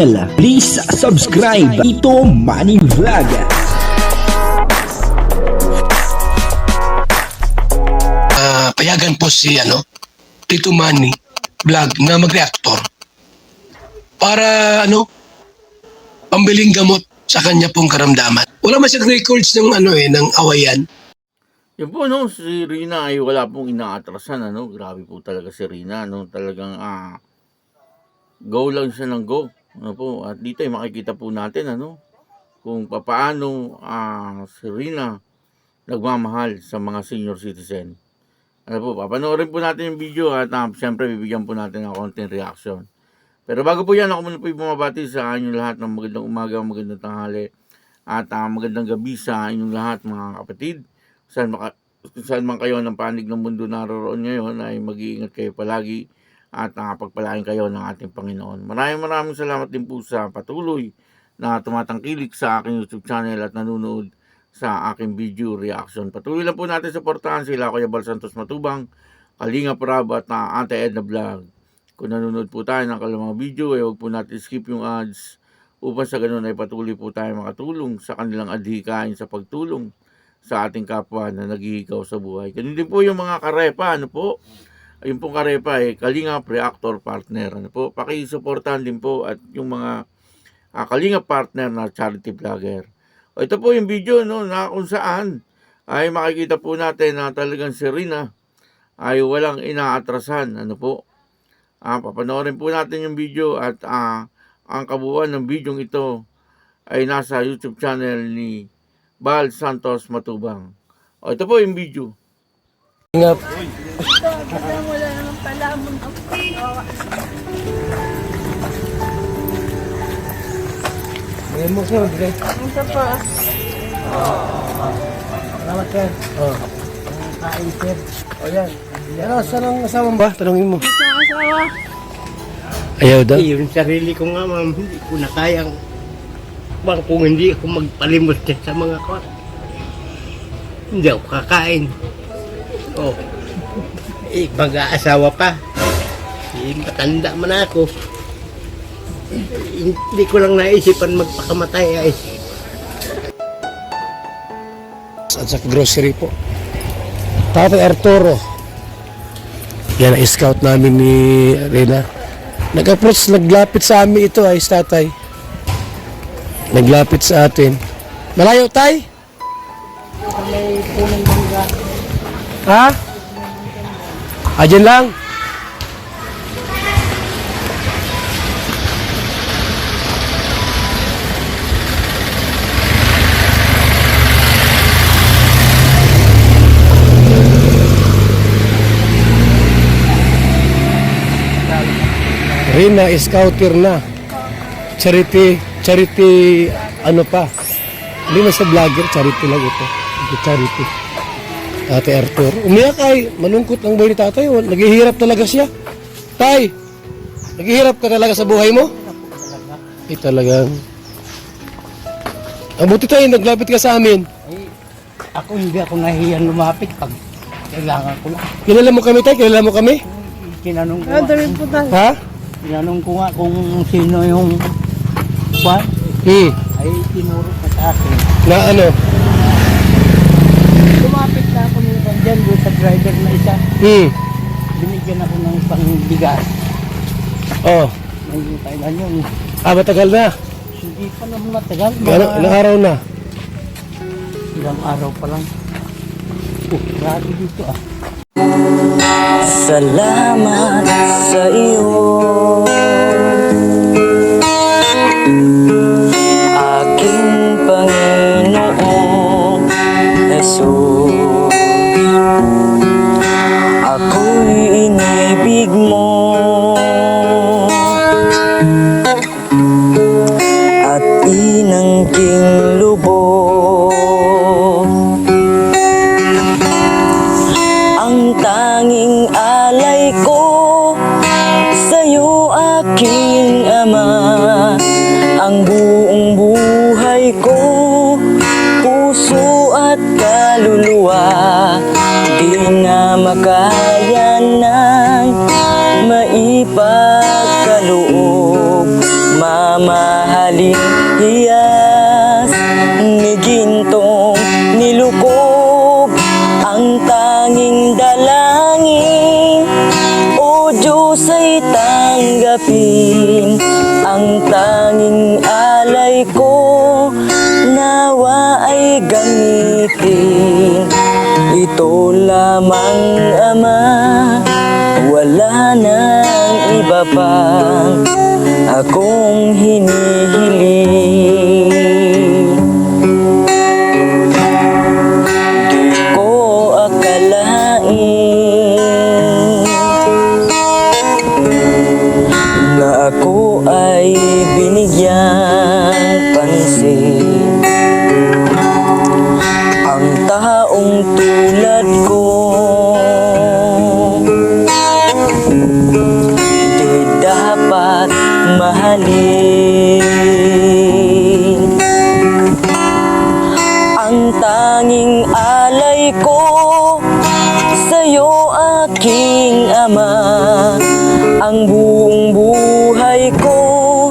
Please subscribe Tito Manny Vlog. Payagan po si Tito Manny Vlog na mag-reactor para pambiling gamot sa kanya pong karamdaman. Wala man siyang records ng ng awayan. Yan po, si Rina ay wala pong inaatrasan, grabe po talaga si Rina, talagang go lang siya ng go. At dito ay makikita po natin, kung papaano si Rina nagmamahal sa mga senior citizen. Papanoorin po natin yung video at siyempre bibigyan po natin ng konting reaction. Pero bago po yan, ako muna po bumabati sa inyong lahat ng magandang umaga, magandang tanghali, at magandang gabi sa inyong lahat mga kapatid. Saan man kayo ng panig ng mundo naroon ngayon ay mag-iingat kayo palagi at pagpalain kayo ng ating Panginoon. Maraming salamat din po sa patuloy na tumatangkilik sa aking YouTube channel at nanonood sa aking video reaction. Patuloy lang po natin suportahan sila Kuya Bal Santos Matubang, Kalinga Prab at Ate Edna Vlog. Kung nanonood po tayo ng kalamang video, huwag po natin skip yung ads upang sa ganun ay patuloy po tayo makatulong sa kanilang adhikain sa pagtulong sa ating kapwa na naghihigaw sa buhay. Ganun din po yung mga karepa, Ayun pong karepa Kalinga Reactor Partner. Pakisuportahan din po at yung mga Kalinga Partner na charity vlogger. Ito po yung video na kung saan ay makikita po natin na talagang si Rina ay walang inaatrasan. Papanoorin po natin yung video at ang kabuuan ng video ito ay nasa YouTube channel ni Bal Santos Matubang. Ito po yung video. Ingap. Wala naman pala mo na. May mo siya, Dre. Isa pa. Salamat, sir. Kain, sir. Yan. Saan ang asawa mo ba? Tanungin mo. Isa ang asawa. Ayaw daw? Yung sarili ko nga, ma'am, hindi ko na kayang kung hindi ako magpalimot sa mga kwa. Hindi ako kakain. Mag-aasawa pa. Matanda man ako. Hindi ko lang naisipan magpakamatay. At sa grocery po. Tatay Arturo. Yan ang scout namin ni Rina. Nag-approach, naglapit sa amin ito ay tatay. Naglapit sa atin. Malayo, tay? May punong bangga. Ha? Dyan lang. Rina, scouter na. Charity pa. Hindi na sa vlogger, charity lang ito. Charity. Ate Arthur. Umiyak ay, malungkot ang buhay ni tatay. Naghihirap talaga siya. Tay, naghihirap ka talaga sa buhay mo? Talagang. Mabuti tayo, naglapit ka sa amin. Ako hindi ako nahiyan lumapit pag kailangan ko lang. Kilala mo kami tayo? Kilala mo kami? Tinanong ko Ito rin po tayo. Ha? tinanong ko nga kung sino yung kwan. Ay tinuro ka sa akin. Na ano? Lumapit na ako minsan dyan doon sa driver na isa. Binigyan ako ng pangbigas. Oh. May kailan yun. Matagal na. Hindi pa naman matagal. Ilang araw na? Ilang araw pa lang. Grabe dito Salamat sa iyo, aking Panginoong Jesus. Ako'y inibig mo at inangking lubos. Ang tanging alay ko sa'yo, aking Ama. Ang buong buhay ko, puso at kaluluwa, di na makaya ng maipagkaloob. mamahaling hiyas ni gintong nilukob, ang tanging dalangin, o Diyos ay tanggapin, ang tanging alay ko, nawa ay gamitin. Ito lamang Ama, wala nang iba pang akong hinihiling. Di ko akalain na ako ay binigyan pansin. Ang taong tulad ko di dapat mahalin. Ang tanging alay ko sa'yo, aking Ama, ang buong buhay ko,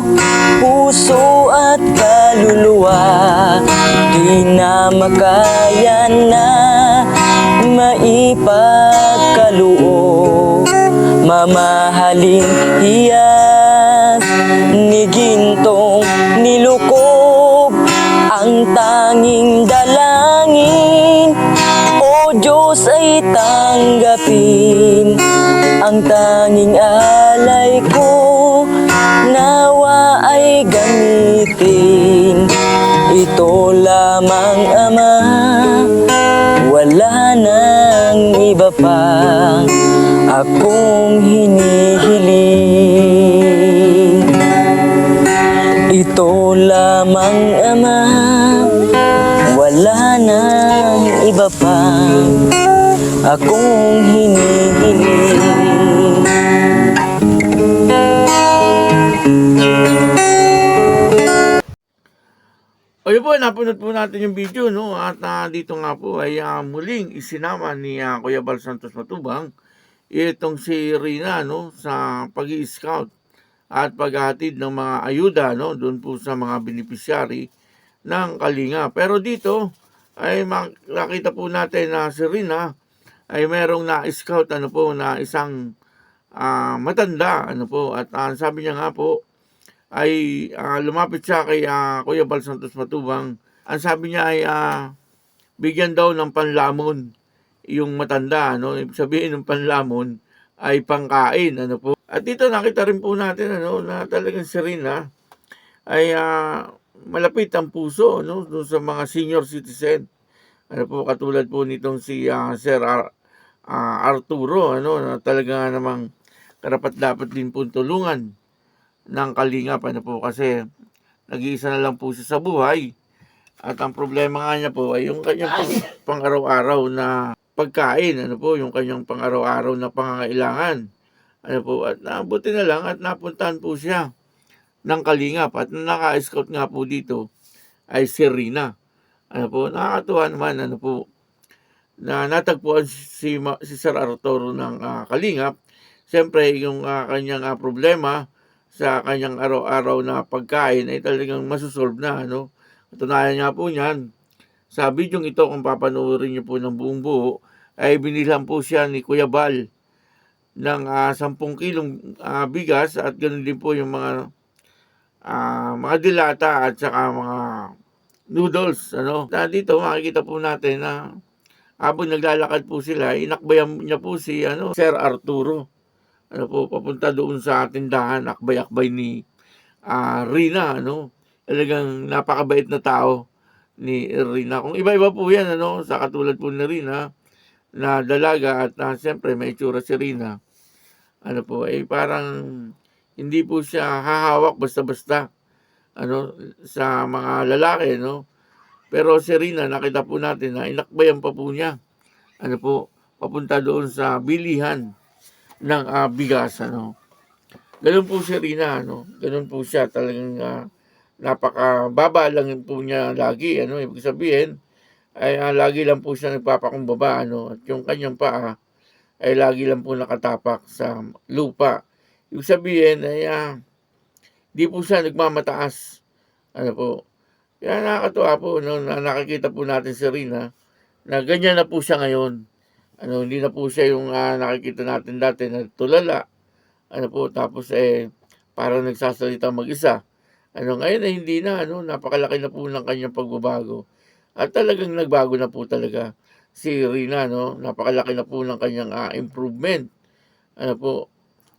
puso at kaluluwa, di na makaya na maipagkaloob. Mamahaling hiyas ni gintong nilukob, ang tanging dalangin, o Diyos ay tanggapin, ang tanging alay ko, nawa ay gamitin. Ito lamang Ama, wala nang iba pang akong hinihiling. Ito lamang Ama, wala nang iba pang akong hinihiling. Ayun po, napanood po natin yung video, no? At dito nga po ay muling isinama ni Kuya Bal Santos Matubang itong si Rina, no? Sa pag-i-scout at paghahatid ng mga ayuda, no? Doon po sa mga beneficiary ng Kalinga. Pero dito ay makita po natin na si Rina ay merong na-scout, ano po, na isang matanda, ano po. At sabi niya nga po, ay lumapit siya kay Kuya Bal Santos Matubang. Ang sabi niya ay bigyan daw ng panlamon yung matanda, ano? Ibig sabihin ng panlamon ay pangkain, ano po. At dito nakita rin po natin, ano, na talagang si Rina ay malapit ang puso, no, doon sa mga senior citizen. Ano po, katulad po nitong si Sir Arturo, ano, na talaga namang karapat-dapat din po tulungan ng Kalingap, ano po, kasi nag-iisa na lang po siya sa buhay. At ang problema nga niya po ay yung kanyang pang-araw-araw na pagkain, ano po, yung kanyang pang-araw-araw na pangangailangan. Ano po, at nabuti na lang at napuntahan po siya ng Kalingap at naka-scout nga po dito ay si Rina. Ano po, nakakatuwa naman, ano po, na natagpuan si Sir Arturo ng Kalingap. Siyempre, yung kanyang problema sa kanyang araw-araw na pagkain ay talagang masusolve na, ano. Katunayan nga po niyan, sa video ito, kung papanoorin niyo po ng buong buo, ay binilhan po siya ni Kuya Bal ng 10 kilong bigas at ganoon din po yung mga dilata at saka mga noodles, ano. Dito makikita po natin na habang naglalakad po sila, inakbayan niya po si Sir Arturo. Ano po, papunta doon sa tindahan, akbay-akbay ni Rina, ano. Talagang napakabait na tao ni Rina. Kung iba-iba po yan, ano, sa katulad po ni Rina, na dalaga at siyempre may itsura si Rina. Ano po, parang hindi po siya hahawak basta-basta, ano, sa mga lalaki, no. Pero si Rina, nakita po natin na inakbayan pa po niya, ano po, papunta doon sa bilihan ng bigas, ano. Ganun po si Rina, ano. Ganun po siya, talagang napakababa lang po niya lagi, ano. Ibig sabihin ay lagi lang po siya nagpapakumbaba, ano. At yung kanyang paa ay lagi lang po nakatapak sa lupa. Ibig sabihin ay di po siya nagmamataas. Ano po. Kaya nakakatuwa po, no, na nakikita po natin si Rina na ganyan na po siya ngayon. Ano, hindi na po siya yung nakikita natin dati na tulala. Ano po, tapos parang nagsasalita mag-isa. Ano, ngayon ay hindi na, ano, napakalaki na po ng kanyang pagbabago. At talagang nagbago na po talaga si Rina, no? Napakalaki na po ng kanyang improvement. Ano po.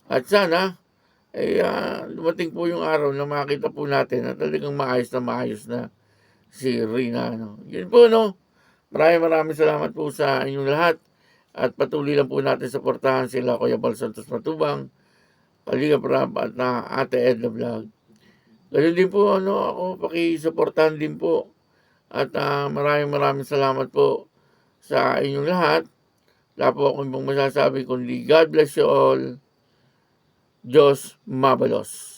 At sana, dumating po yung araw na makita po natin na talagang maayos na si Rina, no? Yun po, no? Maraming salamat po sa inyong lahat. At patuloy lang po natin suportahan sila Kuya Bal Santos Matubang, Kalinga Prab at Ate Edna Vlog. Ganun din po, ano, ako pakisuportahan din po. At maraming salamat po sa inyong lahat. Wala po akong ibang masasabi kundi God bless you all. Diyos mabalos.